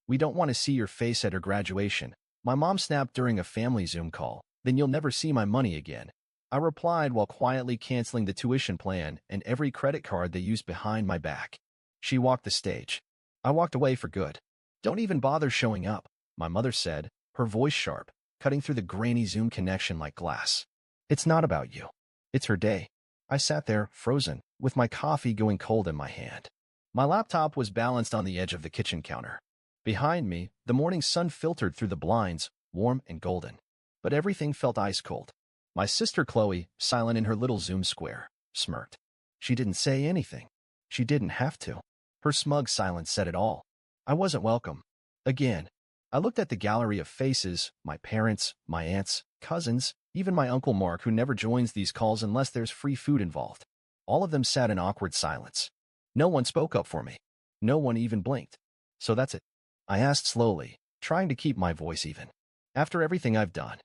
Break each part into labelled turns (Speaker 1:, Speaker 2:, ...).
Speaker 1: We don't want to see your face at her graduation. My mom snapped during a family Zoom call. Then you'll never see my money again. I replied while quietly canceling the tuition plan and every credit card they used behind my back. She walked the stage. I walked away for good. Don't even bother showing up, my mother said, her voice sharp, cutting through the grainy Zoom connection like glass. It's not about you. It's her day. I sat there, frozen, with my coffee going cold in my hand. My laptop was balanced on the edge of the kitchen counter. Behind me, the morning sun filtered through the blinds, warm and golden. But everything felt ice-cold. My sister Chloe, silent in her little Zoom square, smirked. She didn't say anything. She didn't have to. Her smug silence said it all. I wasn't welcome. Again, I looked at the gallery of faces, my parents, my aunts, cousins, even my Uncle Mark who never joins these calls unless there's free food involved. All of them sat in awkward silence. No one spoke up for me. No one even blinked. So that's it. I asked slowly, trying to keep my voice even. After everything I've done.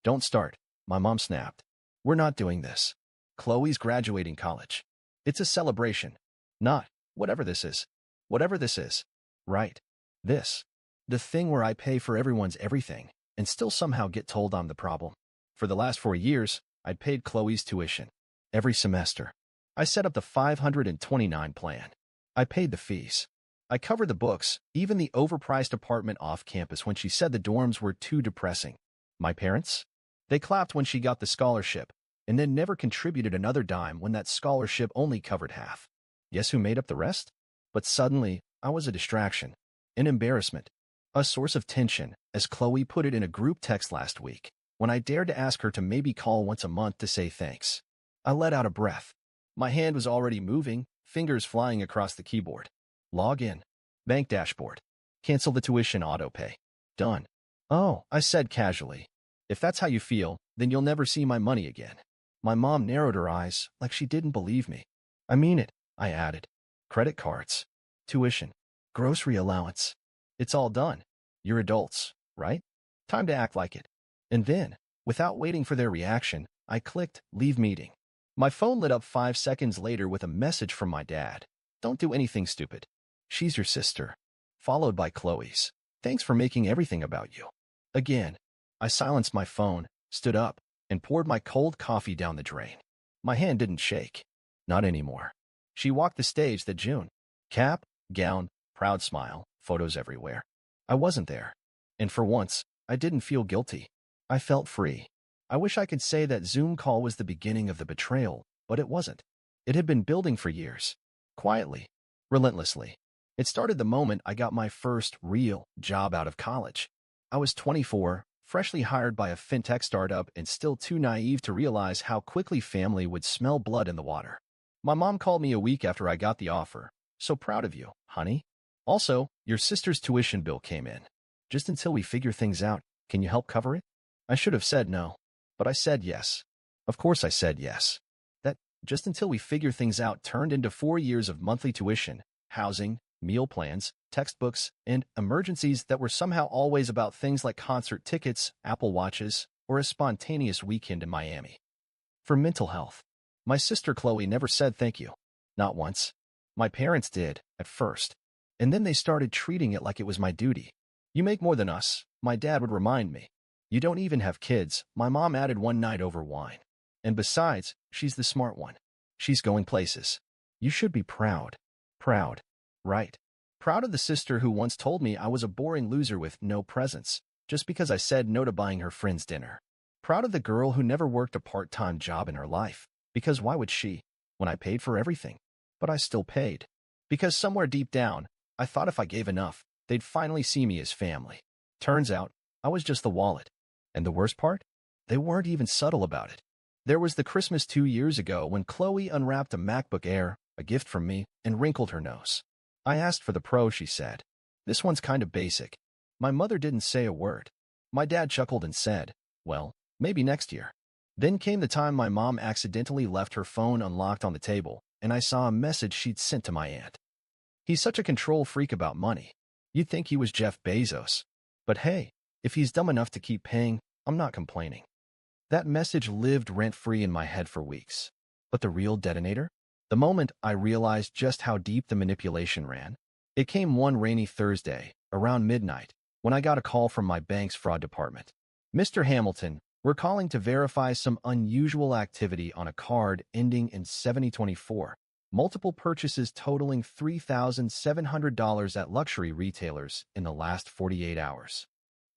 Speaker 1: Don't start, my mom snapped. We're not doing this. Chloe's graduating college. It's a celebration. Not, whatever this is. Whatever this is. Right. This. The thing where I pay for everyone's everything, and still somehow get told I'm the problem. For the last 4 years, I'd paid Chloe's tuition. Every semester. I set up the 529 plan. I paid the fees. I covered the books, even the overpriced apartment off campus when she said the dorms were too depressing. My parents? They clapped when she got the scholarship, and then never contributed another dime when that scholarship only covered half. Guess who made up the rest? But suddenly, I was a distraction, an embarrassment, a source of tension, as Chloe put it in a group text last week, when I dared to ask her to maybe call once a month to say thanks. I let out a breath. My hand was already moving, fingers flying across the keyboard. Log in. Bank dashboard. Cancel the tuition autopay. Done. Oh, I said casually. If that's how you feel, then you'll never see my money again. My mom narrowed her eyes, like she didn't believe me. I mean it, I added. Credit cards. Tuition. Grocery allowance. It's all done. You're adults, right? Time to act like it. And then, without waiting for their reaction, I clicked Leave Meeting. My phone lit up 5 seconds later with a message from my dad. Don't do anything stupid. She's your sister. Followed by Chloe's. Thanks for making everything about you. Again, I silenced my phone, stood up, and poured my cold coffee down the drain. My hand didn't shake. Not anymore. She walked the stage that June. Cap, gown, proud smile, photos everywhere. I wasn't there. And for once, I didn't feel guilty. I felt free. I wish I could say that Zoom call was the beginning of the betrayal, but it wasn't. It had been building for years. Quietly. Relentlessly. It started the moment I got my first real job out of college. I was 24, freshly hired by a fintech startup and still too naive to realize how quickly family would smell blood in the water. My mom called me a week after I got the offer. So proud of you, honey. Also, your sister's tuition bill came in. Just until we figure things out, can you help cover it? I should have said no, but I said yes. Of course I said yes. That, just until we figure things out, turned into 4 years of monthly tuition, housing, meal plans, textbooks, and emergencies that were somehow always about things like concert tickets, Apple Watches, or a spontaneous weekend in Miami. For mental health, my sister Chloe never said thank you. Not once. My parents did, at first. And then they started treating it like it was my duty. You make more than us, my dad would remind me. You don't even have kids, my mom added one night over wine. And besides, she's the smart one. She's going places. You should be proud. Proud. Right. Proud of the sister who once told me I was a boring loser with no presents, just because I said no to buying her friend's dinner. Proud of the girl who never worked a part-time job in her life, because why would she, when I paid for everything? But I still paid. Because somewhere deep down, I thought if I gave enough, they'd finally see me as family. Turns out, I was just the wallet. And the worst part? They weren't even subtle about it. There was the Christmas 2 years ago when Chloe unwrapped a MacBook Air, a gift from me, and wrinkled her nose. I asked for the Pro, she said. This one's kind of basic. My mother didn't say a word. My dad chuckled and said, well, maybe next year. Then came the time my mom accidentally left her phone unlocked on the table, and I saw a message she'd sent to my aunt. He's such a control freak about money. You'd think he was Jeff Bezos. But hey, if he's dumb enough to keep paying, I'm not complaining. That message lived rent-free in my head for weeks. But the real detonator? The moment I realized just how deep the manipulation ran. It came one rainy Thursday, around midnight, when I got a call from my bank's fraud department. "Mr. Hamilton, we're calling to verify some unusual activity on a card ending in 7024. Multiple purchases totaling $3,700 at luxury retailers in the last 48 hours.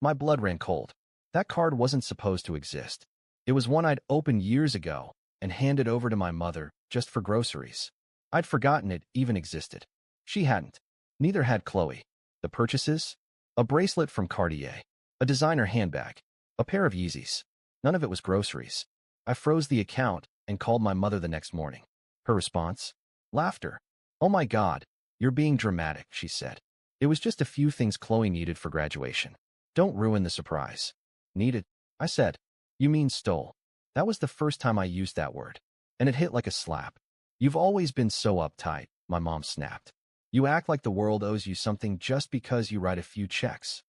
Speaker 1: My blood ran cold. That card wasn't supposed to exist. It was one I'd opened years ago and handed over to my mother just for groceries. I'd forgotten it even existed. She hadn't. Neither had Chloe. The purchases? A bracelet from Cartier, a designer handbag, a pair of Yeezys. None of it was groceries. I froze the account and called my mother the next morning. Her response? Laughter. "Oh my God, you're being dramatic," she said. "It was just a few things Chloe needed for graduation. Don't ruin the surprise." "Needed?" I said. "You mean stole." That was the first time I used that word, and it hit like a slap. "You've always been so uptight," my mom snapped. "You act like the world owes you something just because you write a few checks."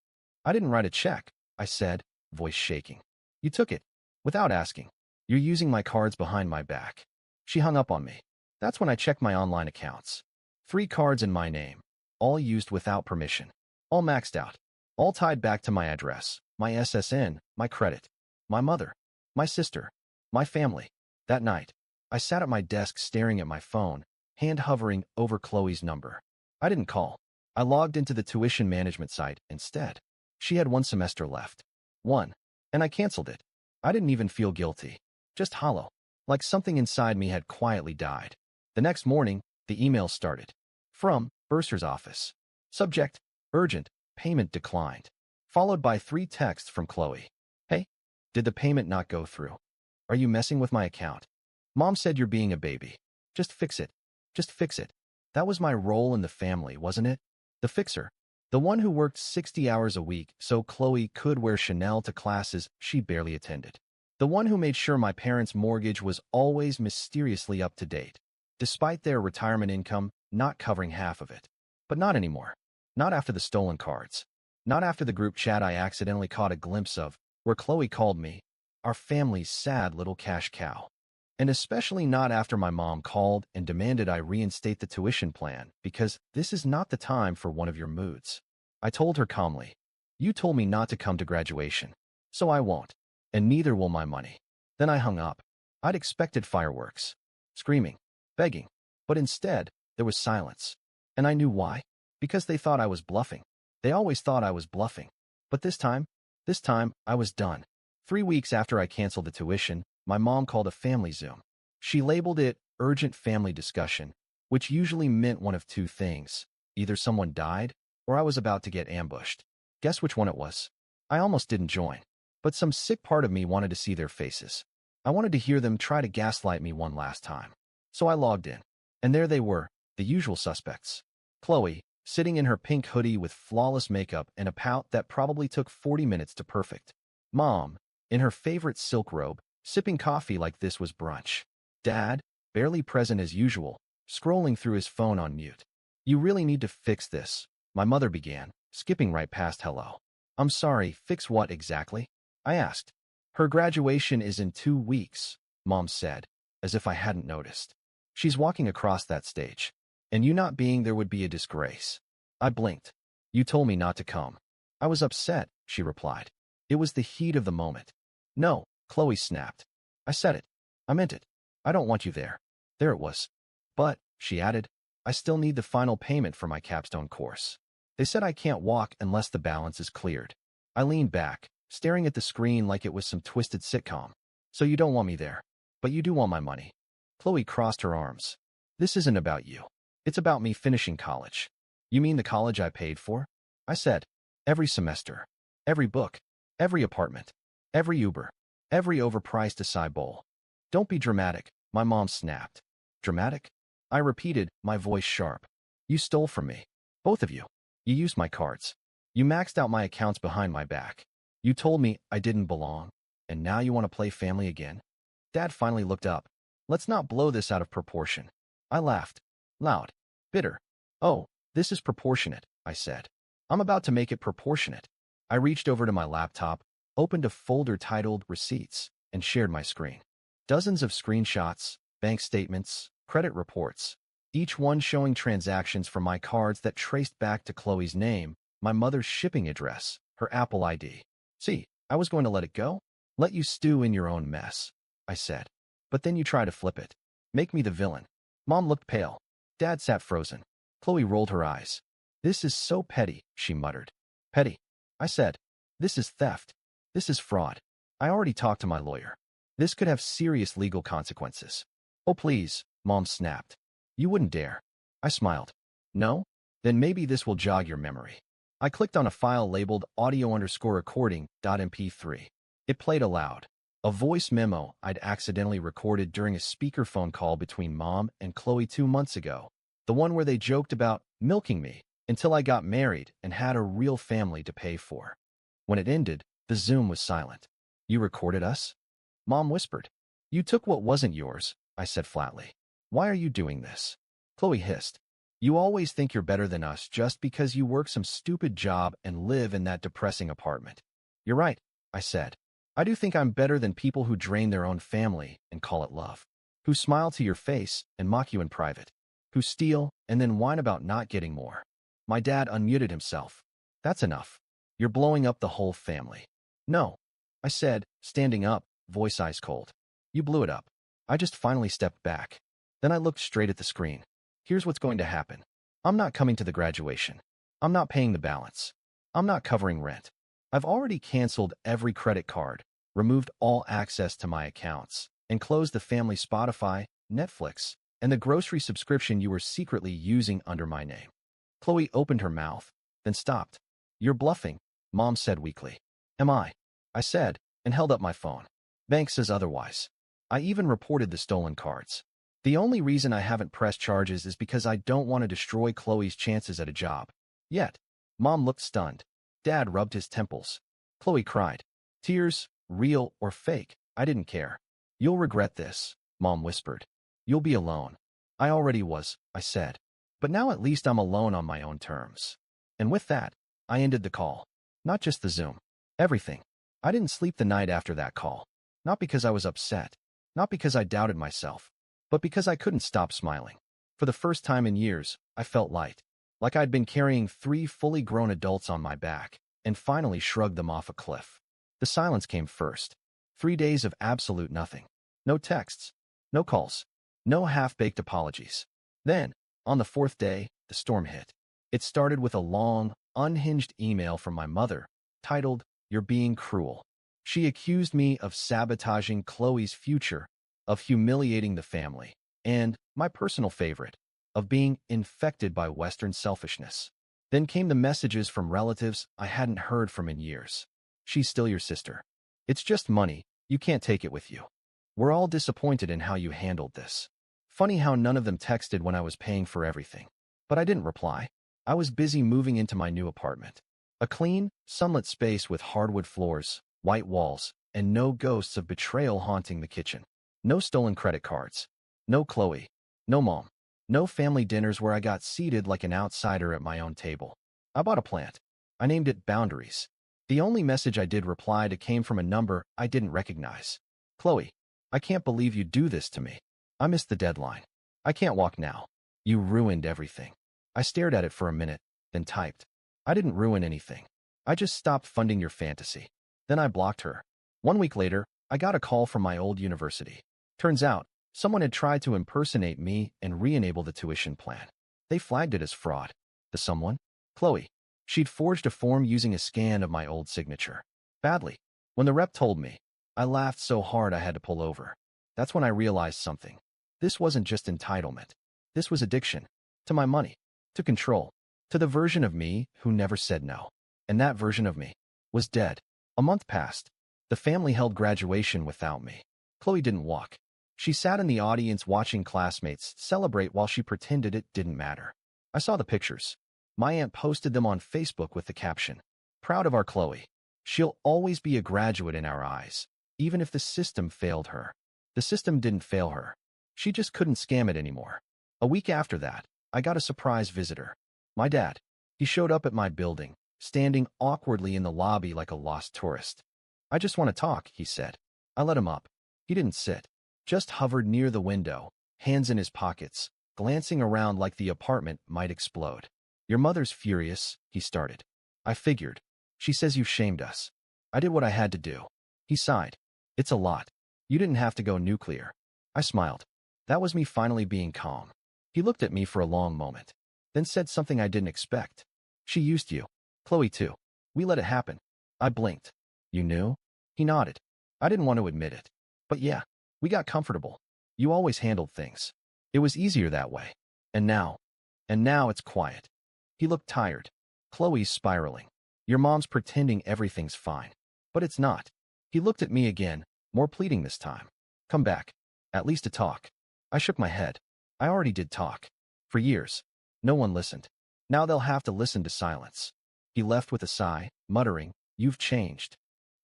Speaker 1: "I didn't write a check," I said, voice shaking. "You took it, without asking. You're using my cards behind my back." She hung up on me. That's when I checked my online accounts. 3 cards in my name, all used without permission, all maxed out, all tied back to my address, my SSN, my credit, my mother, my sister, my family. That night, I sat at my desk staring at my phone, hand hovering over Chloe's number. I didn't call. I logged into the tuition management site instead. She had 1 semester left. 1. And I canceled it. I didn't even feel guilty. Just hollow. Like something inside me had quietly died. The next morning, the email started. From Bursar's office. Subject: urgent, payment declined. Followed by 3 texts from Chloe. "Hey, did the payment not go through? Are you messing with my account? Mom said you're being a baby. Just fix it. Just fix it." That was my role in the family, wasn't it? The fixer. The one who worked 60 hours a week so Chloe could wear Chanel to classes she barely attended. The one who made sure my parents' mortgage was always mysteriously up to date, despite their retirement income not covering half of it. But not anymore. Not after the stolen cards. Not after the group chat I accidentally caught a glimpse of, where Chloe called me our family's sad little cash cow. And especially not after my mom called and demanded I reinstate the tuition plan, because this is not the time for one of your moods. I told her calmly, "You told me not to come to graduation, so I won't, and neither will my money." Then I hung up. I'd expected fireworks, screaming, begging, but instead, there was silence. And I knew why. Because they thought I was bluffing. They always thought I was bluffing. But this time, I was done. 3 weeks after I canceled the tuition, my mom called a family Zoom. She labeled it urgent family discussion, which usually meant one of 2 things. Either someone died, or I was about to get ambushed. Guess which one it was? I almost didn't join. But some sick part of me wanted to see their faces. I wanted to hear them try to gaslight me one last time. So I logged in. And there they were, the usual suspects. Chloe, sitting in her pink hoodie with flawless makeup and a pout that probably took 40 minutes to perfect. Mom, in her favorite silk robe, sipping coffee like this was brunch. Dad, barely present as usual, scrolling through his phone on mute. "You really need to fix this," my mother began, skipping right past hello. "I'm sorry, fix what exactly?" I asked. "Her graduation is in 2 weeks, Mom said, as if I hadn't noticed. She's walking across that stage. And you not being there would be a disgrace." I blinked. "You told me not to come." "I was upset," she replied. "It was the heat of the moment." "No," Chloe snapped. "I said it. I meant it. I don't want you there." There it was. "But," she added, "I still need the final payment for my capstone course. They said I can't walk unless the balance is cleared." I leaned back, staring at the screen like it was some twisted sitcom. "So you don't want me there, but you do want my money." Chloe crossed her arms. "This isn't about you. It's about me finishing college." "You mean the college I paid for?" I said. "Every semester. Every book. Every apartment. Every Uber. Every overpriced acai bowl." "Don't be dramatic," my mom snapped. "Dramatic?" I repeated, my voice sharp. "You stole from me. Both of you. You used my cards. You maxed out my accounts behind my back. You told me I didn't belong, and now you want to play family again?" Dad finally looked up. "Let's not blow this out of proportion." I laughed. Loud. Bitter. "Oh, this is proportionate," I said. "I'm about to make it proportionate." I reached over to my laptop, opened a folder titled Receipts, and shared my screen. Dozens of screenshots, bank statements, credit reports, each one showing transactions from my cards that traced back to Chloe's name, my mother's shipping address, her Apple ID. See, I was going to let it go. Let you stew in your own mess, I said. But then you try to flip it. Make me the villain. Mom looked pale. Dad sat frozen. Chloe rolled her eyes. This is so petty, she muttered. Petty? I said. This is theft. This is fraud. I already talked to my lawyer. This could have serious legal consequences. Oh, please, Mom snapped. You wouldn't dare. I smiled. No? Then maybe this will jog your memory. I clicked on a file labeled audio_recording.mp3. It played aloud. A voice memo I'd accidentally recorded during a speakerphone call between Mom and Chloe 2 months ago. The one where they joked about milking me until I got married and had a real family to pay for. When it ended, the Zoom was silent. You recorded us? Mom whispered. You took what wasn't yours, I said flatly. Why are you doing this? Chloe hissed. You always think you're better than us just because you work some stupid job and live in that depressing apartment. You're right, I said. I do think I'm better than people who drain their own family and call it love, who smile to your face and mock you in private, who steal and then whine about not getting more. My dad unmuted himself. That's enough. You're blowing up the whole family. No, I said, standing up, voice ice cold. You blew it up. I just finally stepped back. Then I looked straight at the screen. Here's what's going to happen. I'm not coming to the graduation. I'm not paying the balance. I'm not covering rent. I've already canceled every credit card, removed all access to my accounts, and closed the family Spotify, Netflix, and the grocery subscription you were secretly using under my name. Chloe opened her mouth, then stopped. You're bluffing, Mom said weakly. Am I? I said, and held up my phone. Bank says otherwise. I even reported the stolen cards. The only reason I haven't pressed charges is because I don't want to destroy Chloe's chances at a job. Yet. Mom looked stunned. Dad rubbed his temples. Chloe cried. Tears, real or fake, I didn't care. You'll regret this, Mom whispered. You'll be alone. I already was, I said. But now at least I'm alone on my own terms. And with that, I ended the call. Not just the Zoom. Everything. I didn't sleep the night after that call. Not because I was upset. Not because I doubted myself. But because I couldn't stop smiling. For the first time in years, I felt light. Like I'd been carrying 3 fully grown adults on my back, and finally shrugged them off a cliff. The silence came first. 3 days of absolute nothing. No texts. No calls. No half-baked apologies. Then, on the 4th day, the storm hit. It started with a long, unhinged email from my mother, titled, You're Being Cruel. She accused me of sabotaging Chloe's future, of humiliating the family, and, my personal favorite, of being infected by Western selfishness. Then came the messages from relatives I hadn't heard from in years. She's still your sister. It's just money, you can't take it with you. We're all disappointed in how you handled this. Funny how none of them texted when I was paying for everything. But I didn't reply. I was busy moving into my new apartment. A clean, sunlit space with hardwood floors, white walls, and no ghosts of betrayal haunting the kitchen. No stolen credit cards. No Chloe. No Mom. No family dinners where I got seated like an outsider at my own table. I bought a plant. I named it Boundaries. The only message I did reply to came from a number I didn't recognize. Chloe, I can't believe you do this to me. I missed the deadline. I can't walk now. You ruined everything. I stared at it for a minute, then typed. I didn't ruin anything. I just stopped funding your fantasy. Then I blocked her. 1 week later, I got a call from my old university. Turns out, someone had tried to impersonate me and re-enable the tuition plan. They flagged it as fraud. The someone? Chloe. She'd forged a form using a scan of my old signature. Badly. When the rep told me, I laughed so hard I had to pull over. That's when I realized something. This wasn't just entitlement. This was addiction. To my money. To control. To the version of me who never said no. And that version of me was dead. A month passed. The family held graduation without me. Chloe didn't walk. She sat in the audience watching classmates celebrate while she pretended it didn't matter. I saw the pictures. My aunt posted them on Facebook with the caption, Proud of our Chloe. She'll always be a graduate in our eyes, even if the system failed her. The system didn't fail her. She just couldn't scam it anymore. A week after that, I got a surprise visitor. My dad. He showed up at my building, standing awkwardly in the lobby like a lost tourist. I just want to talk, he said. I let him up. He didn't sit. Just hovered near the window, hands in his pockets, glancing around like the apartment might explode. Your mother's furious, he started. I figured. She says you've shamed us. I did what I had to do. He sighed. It's a lot. You didn't have to go nuclear. I smiled. That was me finally being calm. He looked at me for a long moment, then said something I didn't expect. She used you. Chloe too. We let it happen. I blinked. You knew? He nodded. I didn't want to admit it. But yeah, we got comfortable. You always handled things. It was easier that way. And now it's quiet. He looked tired. Chloe's spiraling. Your mom's pretending everything's fine. But it's not. He looked at me again, more pleading this time. Come back. At least to talk. I shook my head. I already did talk. For years. No one listened. Now they'll have to listen to silence. He left with a sigh, muttering, You've changed.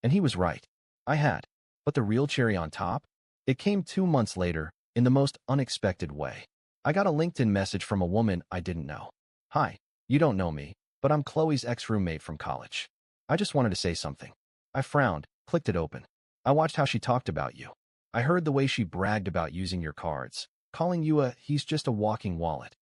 Speaker 1: And he was right. I had. But the real cherry on top? It came 2 months later, in the most unexpected way. I got a LinkedIn message from a woman I didn't know. Hi, you don't know me, but I'm Chloe's ex-roommate from college. I just wanted to say something. I frowned, clicked it open. I watched how she talked about you. I heard the way she bragged about using your cards, calling you he's just a walking wallet.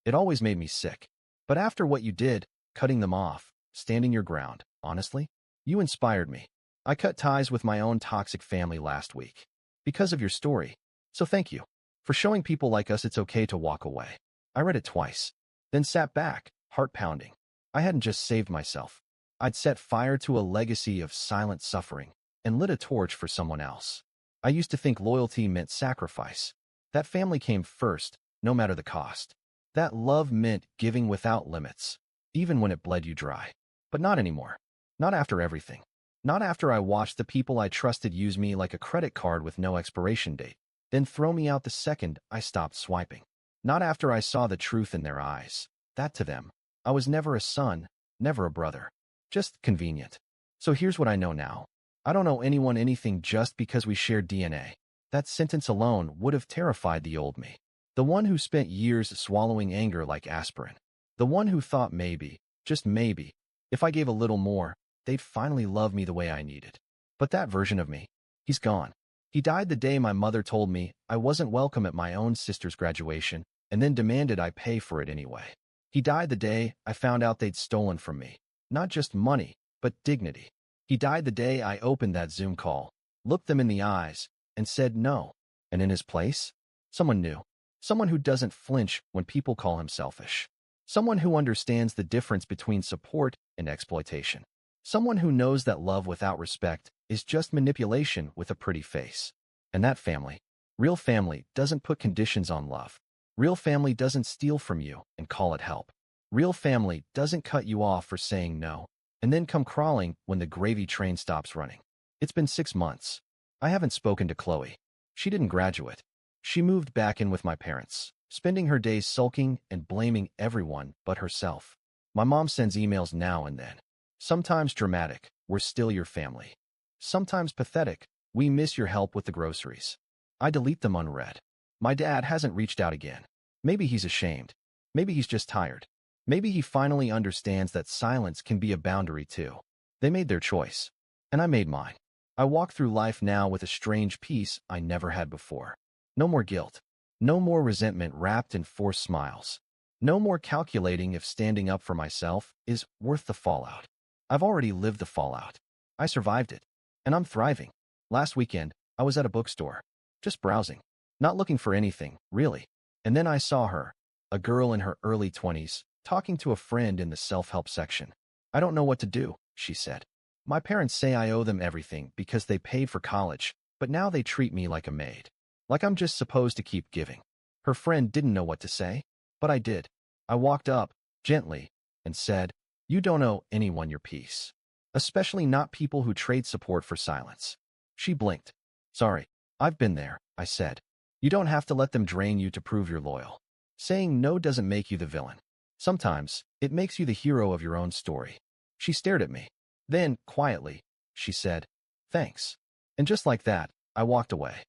Speaker 1: It always made me sick. But after what you did, cutting them off, standing your ground, honestly, you inspired me. I cut ties with my own toxic family last week. Because of your story. So thank you. For showing people like us it's okay to walk away. I read it twice. Then sat back, heart pounding. I hadn't just saved myself. I'd set fire to a legacy of silent suffering and lit a torch for someone else. I used to think loyalty meant sacrifice. That family came first, no matter the cost. That love meant giving without limits, even when it bled you dry. But not anymore. Not after everything. Not after I watched the people I trusted use me like a credit card with no expiration date, then throw me out the second I stopped swiping. Not after I saw the truth in their eyes. That to them, I was never a son, never a brother. Just convenient. So here's what I know now. I don't owe anyone anything just because we shared DNA. That sentence alone would have terrified the old me. The one who spent years swallowing anger like aspirin. The one who thought maybe, just maybe, if I gave a little more, they'd finally love me the way I needed. But that version of me, he's gone. He died the day my mother told me I wasn't welcome at my own sister's graduation and then demanded I pay for it anyway. He died the day I found out they'd stolen from me. Not just money, but dignity. He died the day I opened that Zoom call, looked them in the eyes, and said no. And in his place, someone new. Someone who doesn't flinch when people call him selfish. Someone who understands the difference between support and exploitation. Someone who knows that love without respect is just manipulation with a pretty face. And that family, real family, doesn't put conditions on love. Real family doesn't steal from you and call it help. Real family doesn't cut you off for saying no, and then come crawling when the gravy train stops running. It's been 6 months. I haven't spoken to Chloe. She didn't graduate. She moved back in with my parents, spending her days sulking and blaming everyone but herself. My mom sends emails now and then. Sometimes dramatic, we're still your family. Sometimes pathetic, we miss your help with the groceries. I delete them unread. My dad hasn't reached out again. Maybe he's ashamed. Maybe he's just tired. Maybe he finally understands that silence can be a boundary too. They made their choice, and I made mine. I walk through life now with a strange peace I never had before. No more guilt. No more resentment wrapped in forced smiles. No more calculating if standing up for myself is worth the fallout. I've already lived the fallout. I survived it, and I'm thriving. Last weekend, I was at a bookstore, just browsing, not looking for anything, really. And then I saw her, a girl in her early 20s, talking to a friend in the self-help section. I don't know what to do, she said. My parents say I owe them everything because they paid for college, but now they treat me like a maid. Like I'm just supposed to keep giving. Her friend didn't know what to say, but I did. I walked up, gently, and said, You don't owe anyone your peace. Especially not people who trade support for silence. She blinked. Sorry, I've been there, I said. You don't have to let them drain you to prove you're loyal. Saying no doesn't make you the villain. Sometimes, it makes you the hero of your own story. She stared at me. Then, quietly, she said, Thanks. And just like that, I walked away.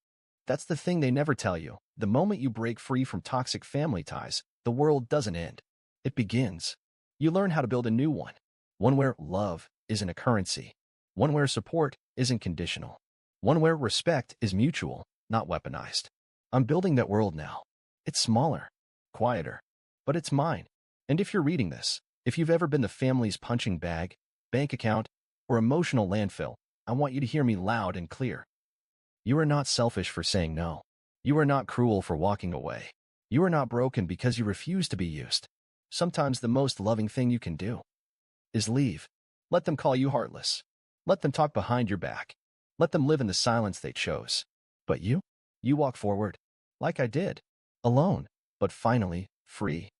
Speaker 1: That's the thing they never tell you. The moment you break free from toxic family ties, the world doesn't end. It begins. You learn how to build a new one. One where love isn't a currency. One where support isn't conditional. One where respect is mutual, not weaponized. I'm building that world now. It's smaller, quieter, but it's mine. And if you're reading this, if you've ever been the family's punching bag, bank account, or emotional landfill, I want you to hear me loud and clear. You are not selfish for saying no. You are not cruel for walking away. You are not broken because you refuse to be used. Sometimes the most loving thing you can do is leave. Let them call you heartless. Let them talk behind your back. Let them live in the silence they chose. But you walk forward, like I did, alone, but finally, free.